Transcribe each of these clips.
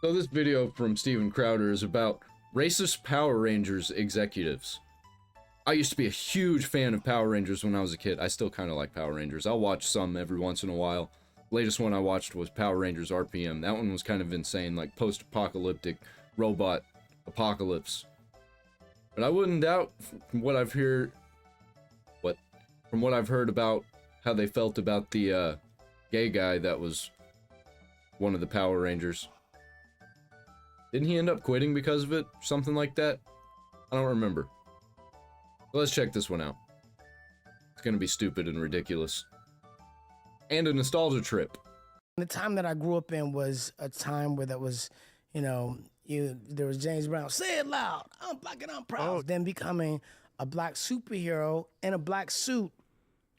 So this video from Steven Crowder is about racist Power Rangers executives. I used to be a huge fan of Power Rangers when I was a kid. I still kind of like Power Rangers. I'll watch some every once in a while. Latest one I watched was Power Rangers RPM. That one was kind of insane, like post-apocalyptic robot apocalypse. But I wouldn't doubt from what I've heard about how they felt about the gay guy that was one of the Power Rangers. Didn't he end up quitting because of it? Something like that? I don't remember. So let's check this one out. It's gonna be stupid and ridiculous. And a nostalgia trip. The time that I grew up in was a time where there was, there was James Brown, say it loud, I'm black and I'm proud. Oh. Then becoming a black superhero in a black suit.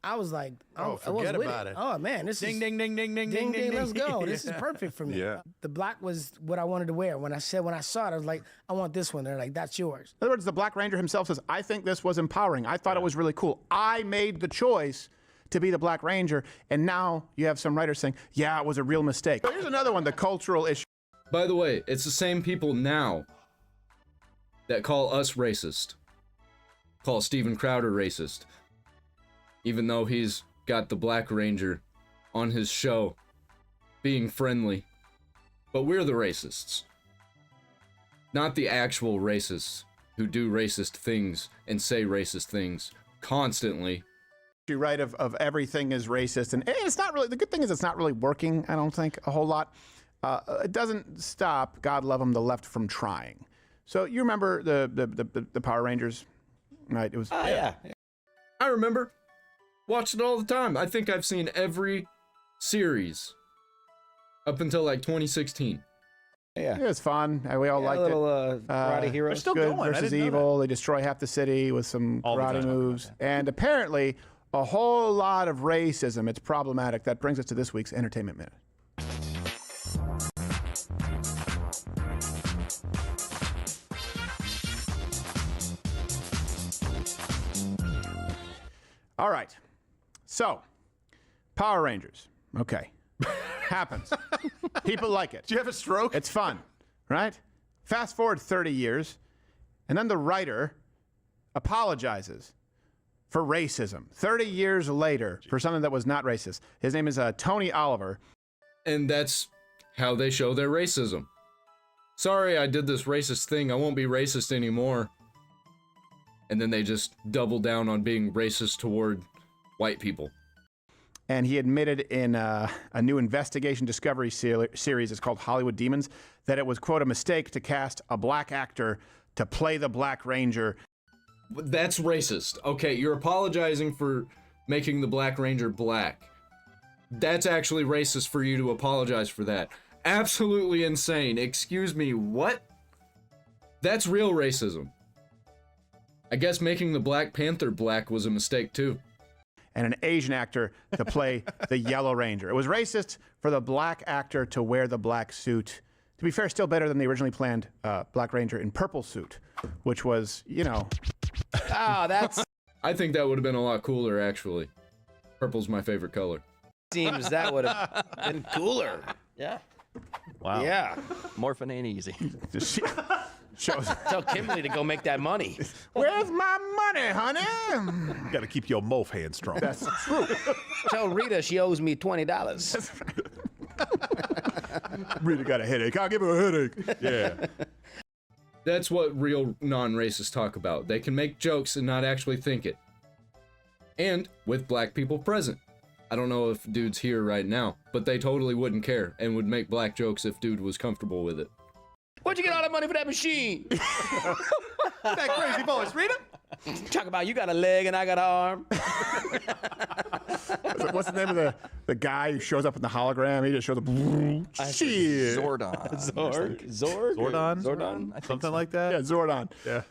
I was like, forget about it. Oh man, this ding, is ding, ding, ding, ding, ding, ding, ding. Let's go. This is perfect for me. Yeah. The black was what I wanted to wear. When I saw it, I was like, I want this one. They're like, that's yours. In other words, the Black Ranger himself says, I think this was empowering. I thought it was really cool. I made the choice to be the Black Ranger, and now you have some writers saying, yeah, it was a real mistake. So here's another one, the cultural issue. By the way, it's the same people now that call us racist. Call Steven Crowder racist. Even though he's got the Black Ranger on his show being friendly. But we're the racists. Not the actual racists who do racist things and say racist things constantly. You write of everything is racist, and it's not really, the good thing is it's not really working, I don't think, a whole lot. It doesn't stop, God love them, the left from trying. So you remember the Power Rangers, right? It was yeah. I remember. Watched it all the time. I think I've seen every series up until like 2016. Yeah, it was fun. We all liked it. Karate heroes. They're still good going. versus evil. They destroy half the city with some karate moves. And apparently, a whole lot of racism. It's problematic. That brings us to this week's Entertainment Minute. All right. So, Power Rangers. Okay. Happens. People like it. Do you have a stroke? It's fun, right? Fast forward 30 years, and then the writer apologizes for racism 30 years later for something that was not racist. His name is Tony Oliver. And that's how they show their racism. Sorry, I did this racist thing. I won't be racist anymore. And then they just double down on being racist toward white people. And he admitted in a new investigation discovery series, it's called Hollywood Demons, that it was, quote, a mistake to cast a black actor to play the Black Ranger. That's racist. Okay, you're apologizing for making the Black Ranger black. That's actually racist for you to apologize for that. Absolutely insane. Excuse me, what? That's real racism. I guess making the Black Panther black was a mistake too. And an Asian actor to play the Yellow Ranger. It was racist for the black actor to wear the black suit. To be fair, still better than the originally planned Black Ranger in purple suit, which was, that's... I think that would have been a lot cooler, actually. Purple's my favorite color. Seems that would have been cooler. Yeah. Wow. Yeah. Morphin' ain't easy. Shows. Tell Kimberly to go make that money. Where's my money, honey? Got to keep your mof hand strong. That's true. Tell Rita she owes me $20. That's right. Rita got a headache. I'll give her a headache. Yeah. That's what real non-racists talk about. They can make jokes and not actually think it. And with black people present. I don't know if dude's here right now, but they totally wouldn't care and would make black jokes if dude was comfortable with it. Where'd you get all that money for that machine? That crazy voice, Rita? Talk about you got a leg and I got an arm. What's the name of the guy who shows up in the hologram? He just shows up. Shit. Zordon. Zordon? Something like that? Yeah, Zordon. Yeah.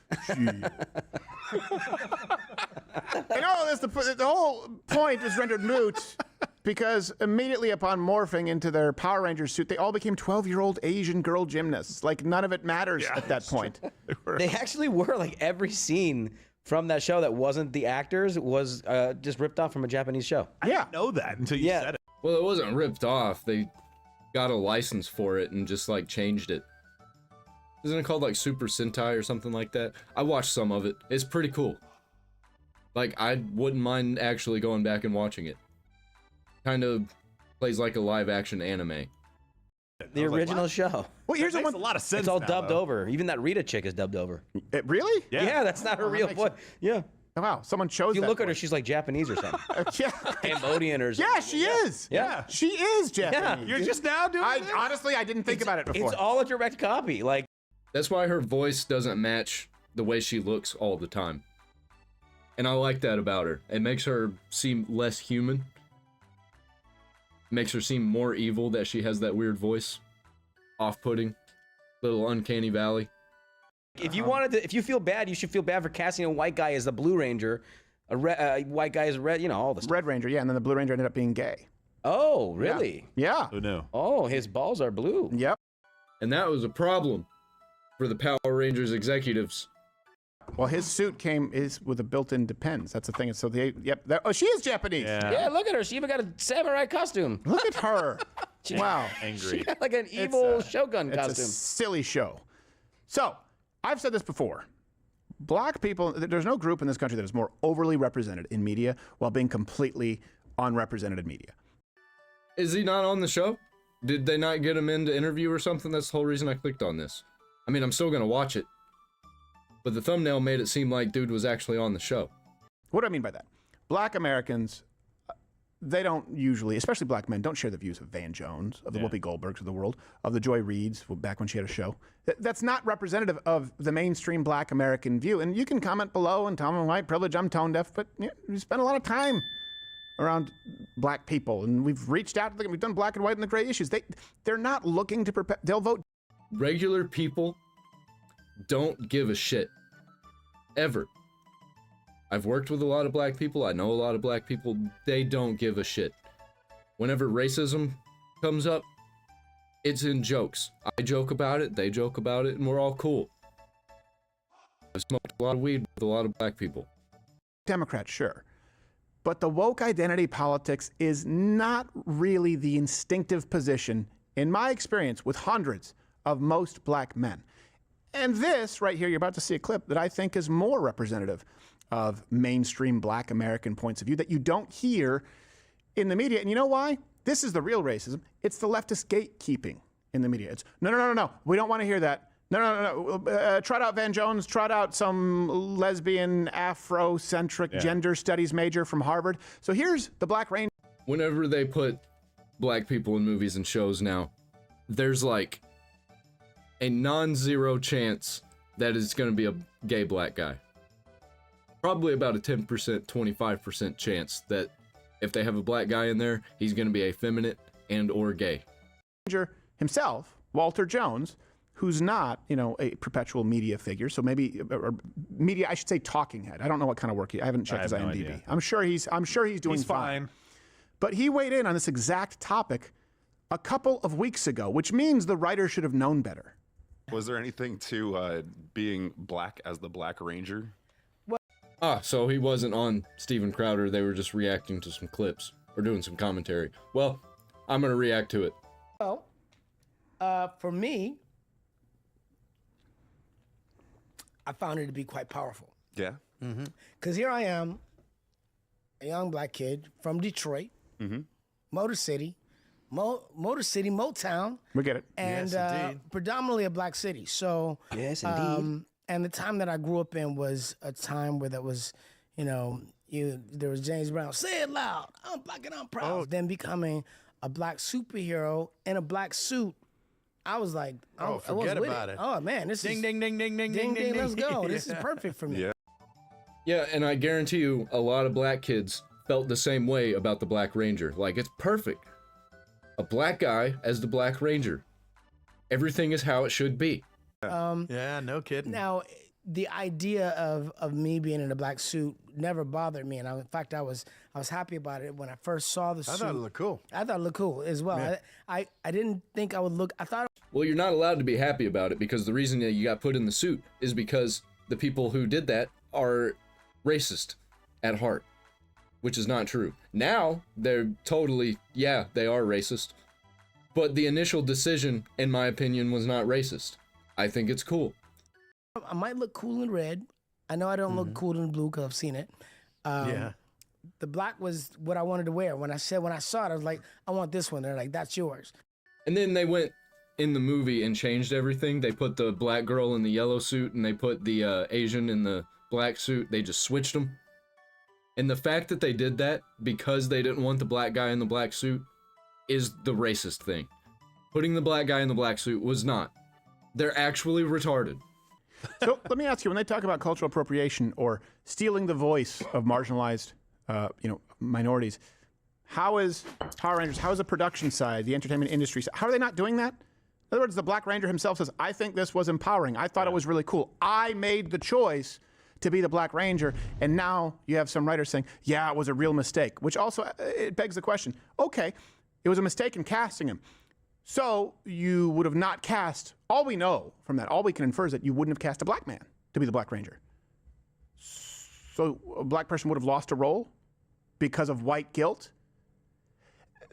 And all this, the whole point is rendered moot because immediately upon morphing into their Power Ranger suit, they all became 12-year-old Asian girl gymnasts. Like, none of it matters at that point. They actually were, like, every scene from that show that wasn't the actors was just ripped off from a Japanese show. I didn't know that until you said it. Well, it wasn't ripped off. They got a license for it and just like changed it. Isn't it called like Super Sentai or something like that? I watched some of it. It's pretty cool. Like, I wouldn't mind actually going back and watching it. Kind of plays like a live action anime. The original show. Well, here's That the makes one. a lot of sense. It's all now, dubbed though. over. Even that Rita chick is dubbed over. Really? Yeah, that's not her real makes voice. sense. Yeah. Oh, wow, someone chose If you that look at her, voice. she's like Japanese or something. Yeah. Cambodian or something. Yeah, she is. Yeah. She is Japanese. You're just now doing this? Honestly, I didn't think about it before. It's all a direct copy. Like, That's why her voice doesn't match the way she looks all the time. And I like that about her. It makes her seem less human. Makes her seem more evil that she has that weird voice. Off-putting. Little uncanny valley. if you wanted to, if you feel bad, you should feel bad for casting a white guy as the Blue Ranger, a white guy as red. You know, all the stuff. Red Ranger, yeah, and then the Blue Ranger ended up being gay. Oh, really? Yeah. Who knew? Oh, his balls are blue. Yep. And that was a problem for the Power Rangers executives. Well, his suit is with a built-in depends. That's the thing. So oh, she is Japanese. Yeah, look at her. She even got a samurai costume. Look at her. Wow. Angry. She got like an evil Shogun It's a costume. silly show. So, I've said this before. Black people, there's no group in this country that is more overly represented in media while being completely unrepresented in media. Is he not on the show? Did they not get him in to interview or something? That's the whole reason I clicked on this. I mean, I'm still gonna watch it. But the thumbnail made it seem like dude was actually on the show. What do I mean by that? Black Americans, they don't usually, especially black men, don't share the views of Van Jones, of the Whoopi Goldbergs of the world, of the Joy Reids, back when she had a show. That's not representative of the mainstream black American view. And you can comment below and tell me white privilege, I'm tone deaf, but we spend a lot of time around black people. And we've reached out to them, we've done black and white and the gray issues. They're not looking to, they'll vote. Regular people don't give a shit. Ever. I've worked with a lot of black people. I know a lot of black people. They don't give a shit. Whenever racism comes up, it's in jokes. I joke about it, they joke about it, and we're all cool. I've smoked a lot of weed with a lot of black people. Democrats, sure. But the woke identity politics is not really the instinctive position, in my experience, with hundreds of most black men. And this right here, you're about to see a clip that I think is more representative of mainstream black American points of view that you don't hear in the media. And you know why? This is the real racism. It's the leftist gatekeeping in the media. It's no. We don't want to hear that. No. Trot out Van Jones. Trot out some lesbian Afrocentric gender studies major from Harvard. So here's the Black Ranger. Whenever they put black people in movies and shows now, there's like a non-zero chance that it's going to be a gay black guy. Probably about a 10%, 25% chance that if they have a black guy in there, he's going to be effeminate and or gay. Himself, Walter Jones, who's not, a perpetual media figure, so maybe or media, I should say, talking head. I don't know what kind of work I haven't checked his have no IMDb. idea. I'm sure he's doing He's fine. But he weighed in on this exact topic a couple of weeks ago, which means the writer should have known better. Was there anything to being black as the Black Ranger? So he wasn't on Steven Crowder. They were just reacting to some clips or doing some commentary. Well, I'm going to react to it. Well, for me, I found it to be quite powerful. Yeah. Because here I am, a young black kid from Detroit, Motor City, Motown, We get it. and predominantly a black city. So, Yes, indeed. and the time that I grew up in was a time where that was, there was James Brown, say it loud, I'm black and I'm proud. Then becoming a black superhero in a black suit. I was like, I was forget with about it. Oh man, this Ding, is ding, ding, ding, ding, ding, ding, let's ding. go. This is perfect for me. Yeah. Yeah, and I guarantee you a lot of black kids felt the same way about the Black Ranger. Like, it's perfect. A black guy as the Black Ranger. Everything is how it should be. Yeah, no kidding. Now, the idea of me being in a black suit never bothered me, and in fact, I was happy about it when I first saw the suit. I thought it looked cool. I thought it looked cool as well. Yeah. I didn't think I would look. I thought. Well, you're not allowed to be happy about it because the reason that you got put in the suit is because the people who did that are racist at heart, which is not true. Now, they're totally, they are racist. But the initial decision, in my opinion, was not racist. I think it's cool. I might look cool in red. I know I don't look cool in blue because I've seen it. Yeah. The black was what I wanted to wear. When I saw it, I was like, I want this one. They're like, that's yours. And then they went in the movie and changed everything. They put the black girl in the yellow suit and they put the Asian in the black suit. They just switched them. And the fact that they did that because they didn't want the black guy in the black suit is the racist thing. Putting the black guy in the black suit was not. They're actually retarded. So let me ask you, when they talk about cultural appropriation or stealing the voice of marginalized, minorities, how is Power Rangers, how is the production side, the entertainment industry, how are they not doing that? In other words, the Black Ranger himself says, I think this was empowering. I thought it was really cool. I made the choice to be the Black Ranger, and now you have some writers saying, yeah, it was a real mistake, which also, it begs the question, okay, it was a mistake in casting him. So you would have not cast, all we know from that, all we can infer is that you wouldn't have cast a black man to be the Black Ranger. So a black person would have lost a role because of white guilt.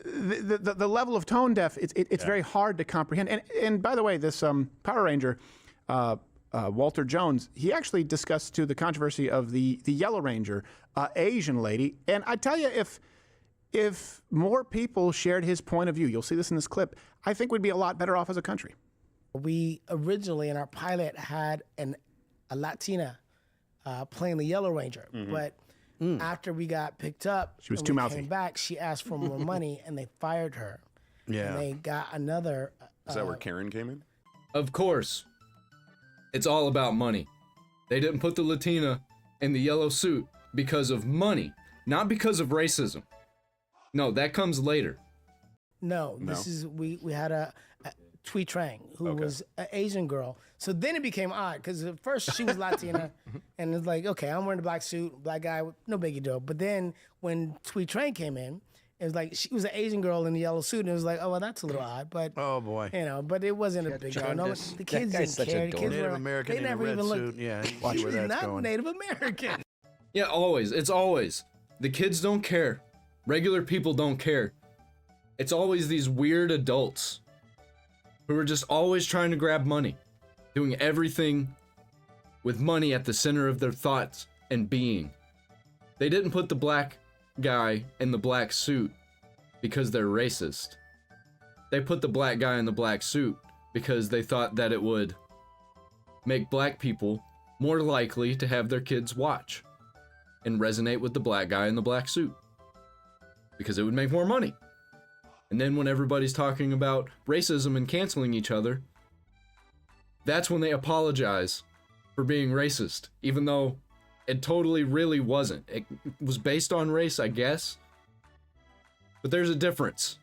The level of tone deaf, it's very hard to comprehend. And by the way, this Power Ranger, Walter Jones, he actually discussed too the controversy of the Yellow Ranger, Asian lady. And I tell you, if more people shared his point of view, you'll see this in this clip, I think we'd be a lot better off as a country. We originally in our pilot had a Latina playing the Yellow Ranger, but after we got picked up, she was and too we mouthy. Came back, she asked for more money, and they fired her. Yeah. And they got another. Is that where Karen came in? Of course. It's all about money. They didn't put the Latina in the yellow suit because of money, not because of racism. No, that comes later. No, this is we had a Thuy Trang who was an Asian girl. So then it became odd because at first she was Latina, and it's like, okay, I'm wearing the black suit, black guy, no biggie deal. But then when Thuy Trang came in, it was like she was an Asian girl in the yellow suit, and it was like, oh well, that's a little odd. But Oh boy. but it wasn't a big deal. No, Chungus. the kids guy's didn't such a care. The dork. kids Native were, American they in a never red even suit. looked. Yeah, you see She's where that's not going. Native American. Yeah, always. It's always. The kids don't care. Regular people don't care. It's always these weird adults who are just always trying to grab money, doing everything with money at the center of their thoughts and being. They didn't put the black guy in the black suit because they're racist. They put the black guy in the black suit because they thought that it would make black people more likely to have their kids watch and resonate with the black guy in the black suit because it would make more money. And then when everybody's talking about racism and canceling each other, that's when they apologize for being racist, even though it totally really wasn't. It was based on race, I guess. But there's a difference.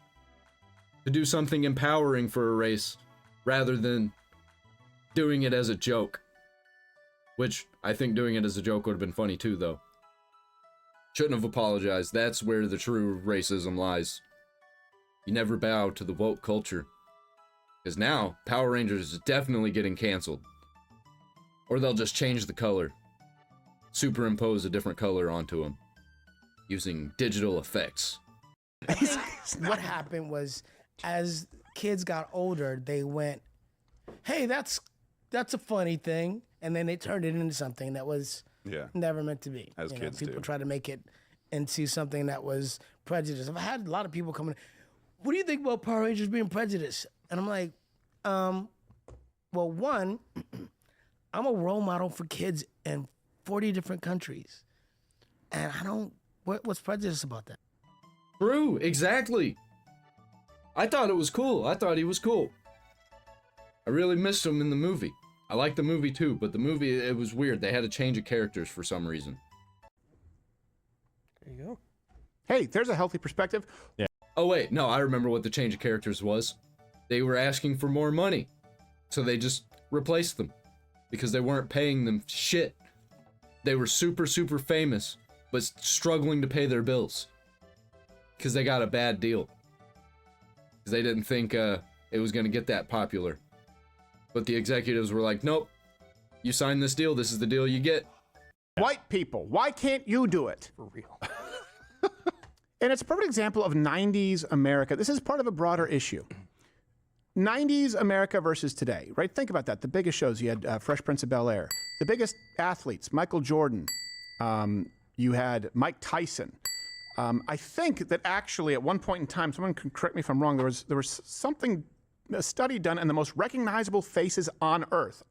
To do something empowering for a race rather than doing it as a joke. Which I think doing it as a joke would have been funny too, though. Shouldn't have apologized. That's where the true racism lies. You never bow to the woke culture. Because now, Power Rangers is definitely getting canceled. Or they'll just change the color. Superimpose a different color onto them. Using digital effects. I think what happened was, as kids got older, they went, "Hey, that's a funny thing," and then they turned it into something that was never meant to be. As kids people do. try to make it into something that was prejudice. I've had a lot of people come in. What do you think about Power Rangers being prejudiced? And I'm like, well, one, I'm a role model for kids in 40 different countries, and I don't. What's prejudice about that? True, exactly. I thought it was cool. I thought he was cool. I really missed him in the movie. I liked the movie too, but the movie, it was weird. They had a change of characters for some reason. There you go. Hey, there's a healthy perspective. Oh wait, no, I remember what the change of characters was. They were asking for more money, so they just replaced them because they weren't paying them shit. They were super, super famous, but struggling to pay their bills because they got a bad deal. Because they didn't think it was going to get that popular. But the executives were like, nope, you signed this deal, this is the deal you get. White people, why can't you do it? For real. And it's a perfect example of 90s America. This is part of a broader issue. 90s America versus today, right? Think about that. The biggest shows, you had Fresh Prince of Bel-Air. The biggest athletes, Michael Jordan. You had Mike Tyson. I think that actually at one point in time, someone can correct me if I'm wrong, there was something, a study done, and the most recognizable faces on Earth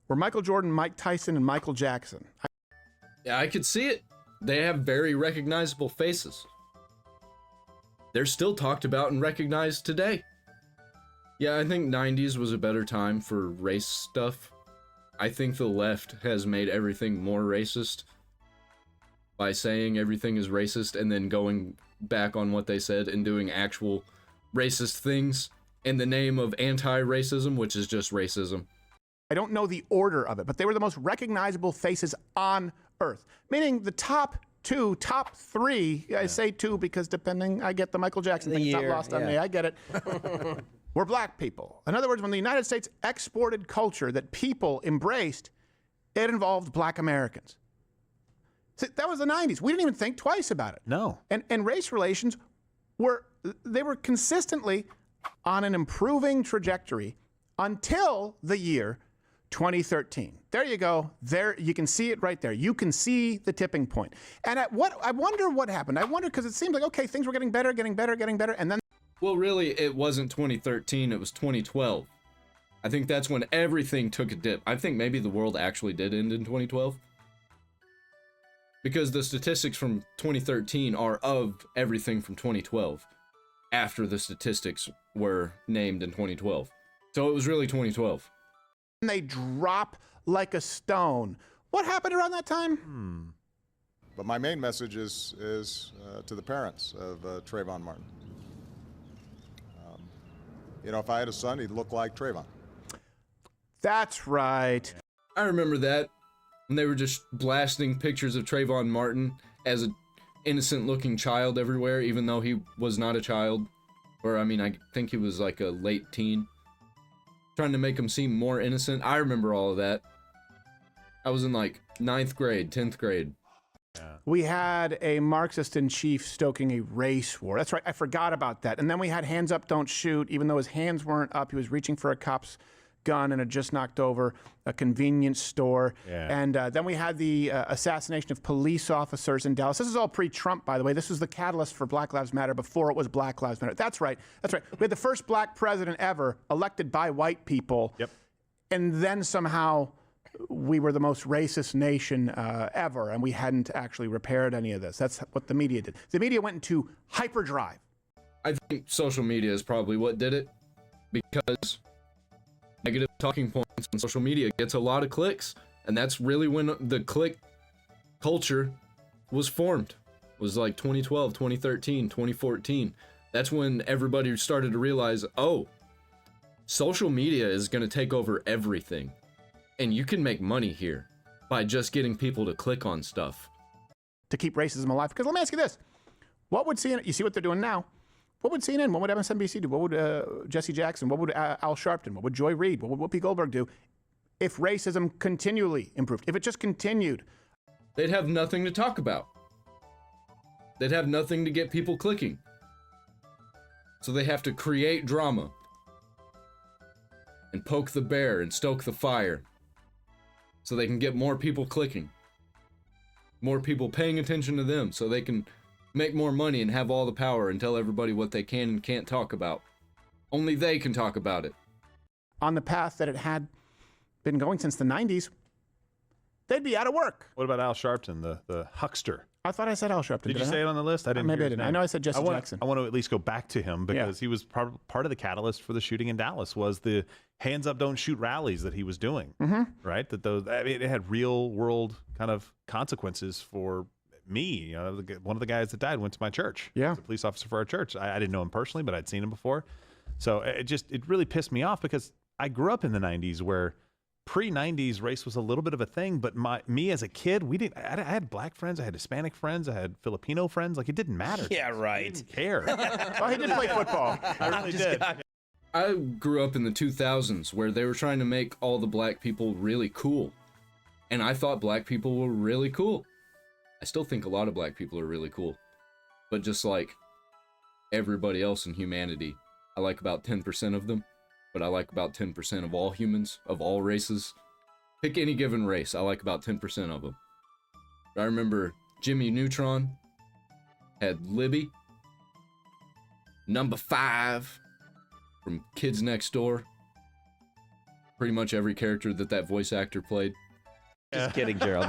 were Michael Jordan, Mike Tyson, and Michael Jackson. Yeah, I could see it. They have very recognizable faces. They're still talked about and recognized today. Yeah, I think 90s was a better time for race stuff. I think the left has made everything more racist by saying everything is racist and then going back on what they said and doing actual racist things in the name of anti-racism, which is just racism. I don't know the order of it, but they were the most recognizable faces on Earth, meaning the top three, I say two because depending, I get the Michael Jackson thing, it's not lost on me, I get it, were black people. In other words, when the United States exported culture that people embraced, it involved black Americans. See, that was the 90s. We didn't even think twice about it. No. And race relations were consistently on an improving trajectory until the year 2013. There you go. There, you can see it right there. You can see the tipping point. And I wonder what happened. I wonder because it seemed like, okay, things were getting better, and then... Well, really, it wasn't 2013, it was 2012. I think that's when everything took a dip. I think maybe the world actually did end in 2012. Because the statistics from 2013 are of everything from 2012 after the statistics were named in 2012. So it was really 2012. They drop like a stone. What happened around that time? But my main message is to the parents of Trayvon Martin. You know, if I had a son, he'd look like Trayvon. That's right. I remember that when they were just blasting pictures of Trayvon Martin as an innocent-looking child everywhere, even though he was not a child. Or, I mean, I think he was like a late teen. Trying to make him seem more innocent. I remember all of that. I was in like 9th grade, 10th grade. We had a Marxist-in-chief stoking a race war. That's right, I forgot about that. And then we had hands up, don't shoot. Even though his hands weren't up, he was reaching for a cop's gun and had just knocked over a convenience store. Yeah. And then we had the assassination of police officers in Dallas. This is all pre-Trump, by the way. This was the catalyst for Black Lives Matter before it was Black Lives Matter. That's right. That's right. We had the first black president ever elected by white people. Yep. And then somehow we were the most racist nation ever, and we hadn't actually repaired any of this. That's what the media did. The media went into hyperdrive. I think social media is probably what did it, because negative talking points on social media gets a lot of clicks, and that's really when the click culture was formed. It was like 2012, 2013, 2014. That's when everybody started to realize, oh, social media is going to take over everything. And you can make money here by just getting people to click on stuff. To keep racism alive. Because let me ask you this. What would CNN, you see what they're doing now? What would CNN, what would MSNBC do? What would Jesse Jackson, what would Al Sharpton, what would Joy Reid, what would Whoopi Goldberg do if racism continually improved? If it just continued? They'd have nothing to talk about. They'd have nothing to get people clicking. So they have to create drama and poke the bear and stoke the fire so they can get more people clicking, more people paying attention to them so they can make more money and have all the power and tell everybody what they can and can't talk about. Only they can talk about it. On the path that it had been going since the 90s, they'd be out of work. What about Al Sharpton, the huckster? I thought I said Al Sharpton. Did you say it on the list? I didn't. Maybe hear I his didn't. I name. know I said Jesse Jackson. I want to at least go back to him because he was part of the catalyst for the shooting in Dallas. Was the hands up, don't shoot rallies that he was doing, right? That those, I mean, it had real world kind of consequences for me. One of the guys that died went to my church. Yeah, he was a police officer for our church. I didn't know him personally, but I'd seen him before. So it really pissed me off because I grew up in the 90s where pre-90s race was a little bit of a thing, but me as a kid, I had black friends, I had Hispanic friends, I had Filipino friends. Like, it didn't matter. Yeah, right. I didn't care. Oh, he did play football. I really did. I grew up in the 2000s where they were trying to make all the black people really cool. And I thought black people were really cool. I still think a lot of black people are really cool. But just like everybody else in humanity, I like about 10% of them, but I like about 10% of all humans, of all races. Pick any given race, I like about 10% of them. I remember Jimmy Neutron had Libby. Number 5 from Kids Next Door. Pretty much every character that voice actor played. Just kidding, Gerald.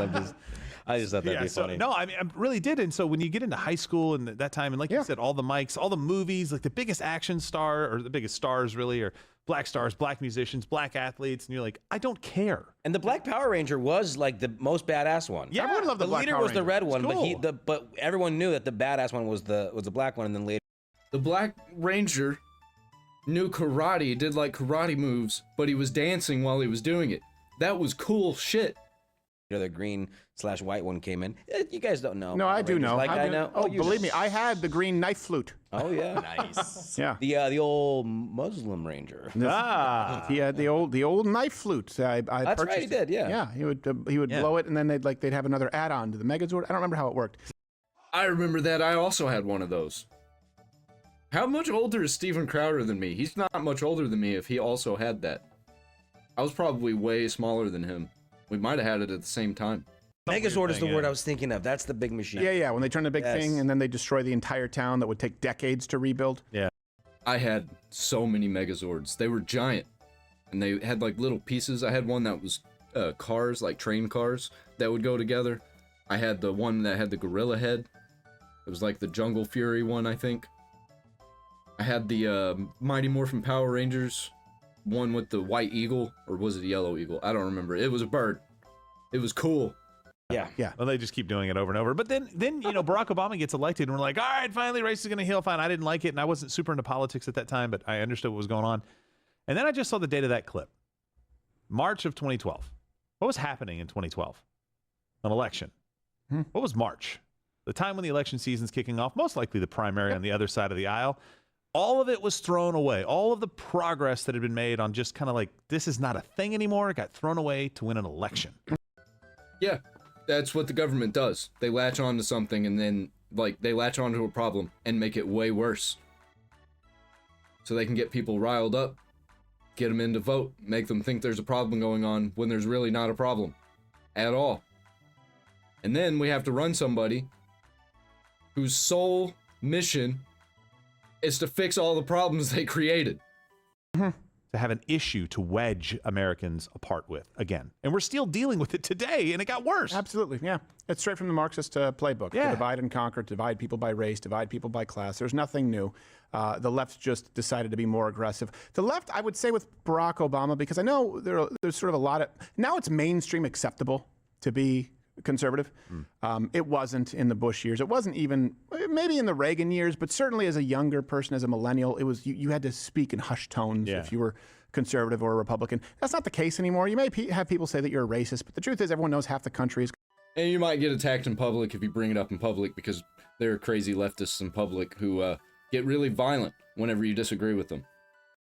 I just thought that'd be funny. No, I mean, I really did. And so when you get into high school and that time, and like you said, all the mics, all the movies, like the biggest action star or the biggest stars really are black stars, black musicians, black athletes. And you're like, I don't care. And the Black Power Ranger was like the most badass one. Yeah, Everyone loved the the Black leader Power was the Ranger. red one, cool. but everyone knew that the badass one was the black one, and then later. The Black Ranger knew karate, did like karate moves, but he was dancing while he was doing it. That was cool shit. The green/white one came in. You guys don't know. No, I do Rangers know. Like I I do. know. Oh, you believe me, I had the green knife flute. Oh yeah. Nice. Yeah. The old Muslim Ranger. He had the old knife flute. I That's right, purchased he did, yeah. Yeah, he would blow it, and then they'd have another add-on to the Megazord. I don't remember how it worked. I remember that. I also had one of those. How much older is Steven Crowder than me? He's not much older than me if he also had that. I was probably way smaller than him. We might have had it at the same time. Megazord is the thing, word yeah. I was thinking of. That's the big machine. Yeah, when they turn the big Yes. thing, and then they destroy the entire town that would take decades to rebuild. Yeah. I had so many Megazords. They were giant. And they had like little pieces. I had one that was cars, like train cars, that would go together. I had the one that had the gorilla head. It was like the Jungle Fury one, I think. I had the Mighty Morphin Power Rangers one with the white eagle, or was it a yellow eagle? I don't remember. It was a bird. It was cool. Yeah. Well, they just keep doing it over and over. But then Barack Obama gets elected, and we're like, all right, finally, race is going to heal. Fine. I didn't like it, and I wasn't super into politics at that time, but I understood what was going on. And then I just saw the date of that clip. March of 2012. What was happening in 2012? An election. What was March? The time when the election season's kicking off, most likely the primary on the other side of the aisle. All of it was thrown away. All of the progress that had been made on just kind of like, this is not a thing anymore, it got thrown away to win an election. Yeah, that's what the government does. They latch on to something and then, they latch onto a problem and make it way worse. So they can get people riled up, get them in to vote, make them think there's a problem going on when there's really not a problem at all. And then we have to run somebody whose sole mission is to fix all the problems they created. To have an issue to wedge Americans apart with again. And we're still dealing with it today, and it got worse. Absolutely, yeah. It's straight from the Marxist playbook. Yeah. To divide and conquer, divide people by race, divide people by class. There's nothing new. The left just decided to be more aggressive. The left, I would say with Barack Obama, because I know there's sort of a lot of, now it's mainstream acceptable to be conservative. It wasn't in the Bush years. It wasn't even, maybe in the Reagan years, but certainly as a younger person, as a millennial, it was, you had to speak in hushed tones if you were conservative or a Republican. That's not the case anymore. You may have people say that you're a racist, but the truth is everyone knows half the country is. And you might get attacked in public if you bring it up in public, because there are crazy leftists in public who get really violent whenever you disagree with them.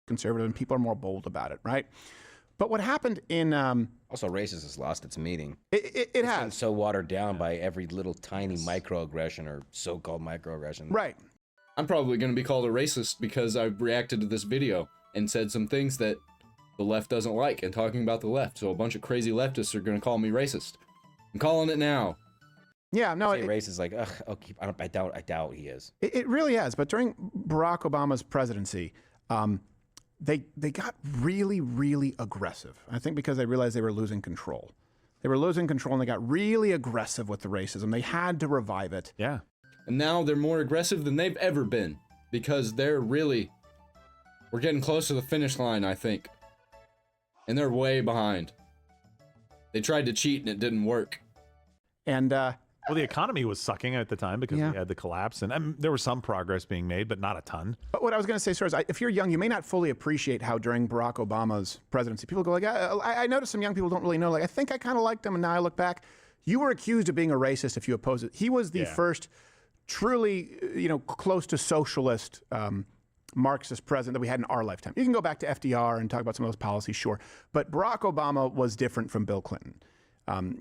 Conservative, and people are more bold about it, right? But what happened in Also, racist has lost its meaning. it It's has been so watered down by every little tiny microaggression or so-called microaggression. right. I'm probably going to be called a racist because I reacted to this video and said some things that the left doesn't like and talking about the left. So a bunch of crazy leftists are going to call me racist. I'm calling it now. Yeah, no, Say race is like, ugh, okay, I doubt he is. it really has. But during Barack Obama's presidency, they got really, really aggressive. I think because they realized they were losing control. They were losing control, and they got really aggressive with the racism. They had to revive it. Yeah. And now they're more aggressive than they've ever been because we're getting close to the finish line, I think. And they're way behind. They tried to cheat and it didn't work. And Well, the economy was sucking at the time because Yeah. we had the collapse, and there was some progress being made, but not a ton. but what I was going to say, sir, is if you're young, you may not fully appreciate how during Barack Obama's presidency, people go like, I noticed some young people don't really know. Like, I think I kind of liked him, and now I look back. You were accused of being a racist if you oppose it. He was the first truly, close to socialist Marxist president that we had in our lifetime. You can go back to FDR and talk about some of those policies, sure. But Barack Obama was different from Bill Clinton.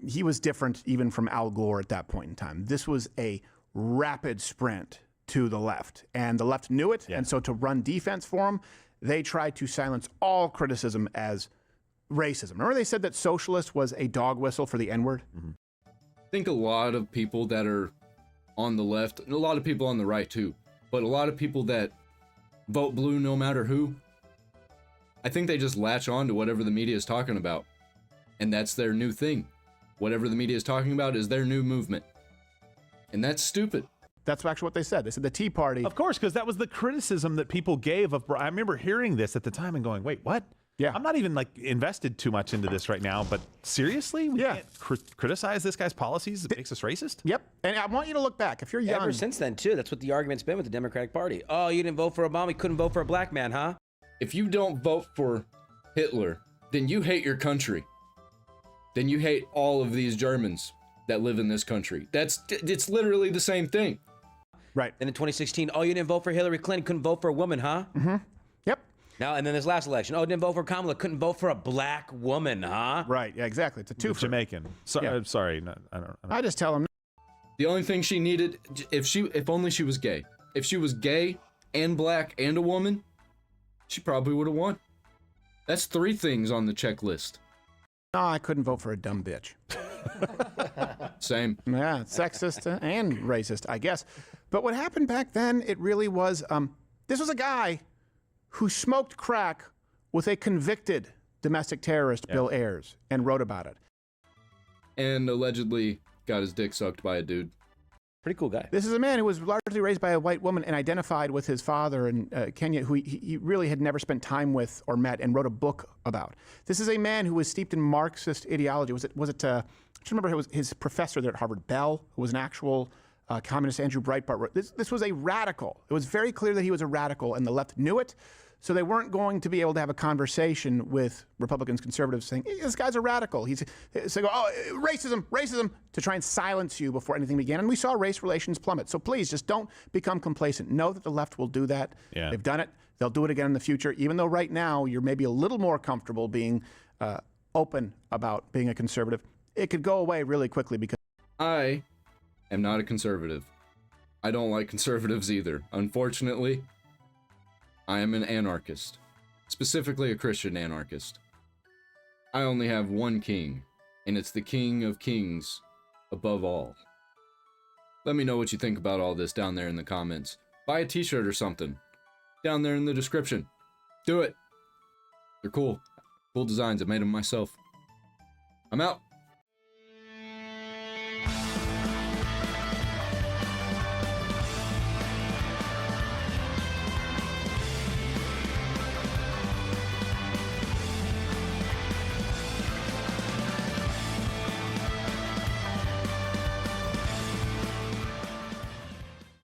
He was different even from Al Gore at that point in time. This was a rapid sprint to the left, and the left knew it. And so to run defense for him, they tried to silence all criticism as racism. Remember they said that socialist was a dog whistle for the N-word? I think a lot of people that are on the left, and a lot of people on the right too, but a lot of people that vote blue no matter who, I think they just latch on to whatever the media is talking about. And that's their new thing. Whatever the media is talking about is their new movement. And that's stupid. That's actually what they said. They said the Tea Party. Of course, because that was the criticism that people gave of. I remember hearing this at the time and going, "Wait, what? Yeah. I'm not even like invested too much into this right now, but seriously, we can't criticize this guy's policies? It makes us racist?" Yep. And I want you to look back. If you're young. Ever since then, too, that's what the argument's been with the Democratic Party. Oh, you didn't vote for Obama, you couldn't vote for a black man, huh? If you don't vote for Hitler, then you hate your country. Then you hate all of these Germans that live in this country. It's literally the same thing. Right. Then in 2016, oh, you didn't vote for Hillary Clinton, couldn't vote for a woman, huh? Mm-hmm. Yep. Now, and then this last election, oh, didn't vote for Kamala, couldn't vote for a black woman, huh? Right. Yeah, exactly. It's a two for Jamaican. So, Yeah. I'm sorry. No, I don't. I just tell them. The only thing she needed, if only she was gay. If she was gay and black and a woman, she probably would have won. That's 3 things on the checklist. No, I couldn't vote for a dumb bitch. Same. Yeah, sexist and racist, I guess. But what happened back then, it really was, this was a guy who smoked crack with a convicted domestic terrorist, Bill Ayers, and wrote about it. And allegedly got his dick sucked by a dude. Pretty cool guy. This is a man who was largely raised by a white woman and identified with his father in Kenya, who he really had never spent time with or met, and wrote a book about. This is a man who was steeped in Marxist ideology. Was it? I just remember it was his professor there at Harvard, Bell, who was an actual communist. Andrew Breitbart wrote. This was a radical. It was very clear that he was a radical, and the left knew it. So they weren't going to be able to have a conversation with Republicans, conservatives saying, hey, this guy's a radical. He's saying, oh, racism, to try and silence you before anything began. And we saw race relations plummet. So please just don't become complacent. Know that the left will do that. Yeah. They've done it. They'll do it again in the future, even though right now you're maybe a little more comfortable being open about being a conservative. It could go away really quickly because I am not a conservative. I don't like conservatives either. Unfortunately, I am an anarchist, specifically a Christian anarchist. I only have one king, and it's the King of Kings above all. Let me know what you think about all this down there in the comments. Buy a t-shirt or something down there in the description. Do it. They're cool. Cool designs. I made them myself. I'm out.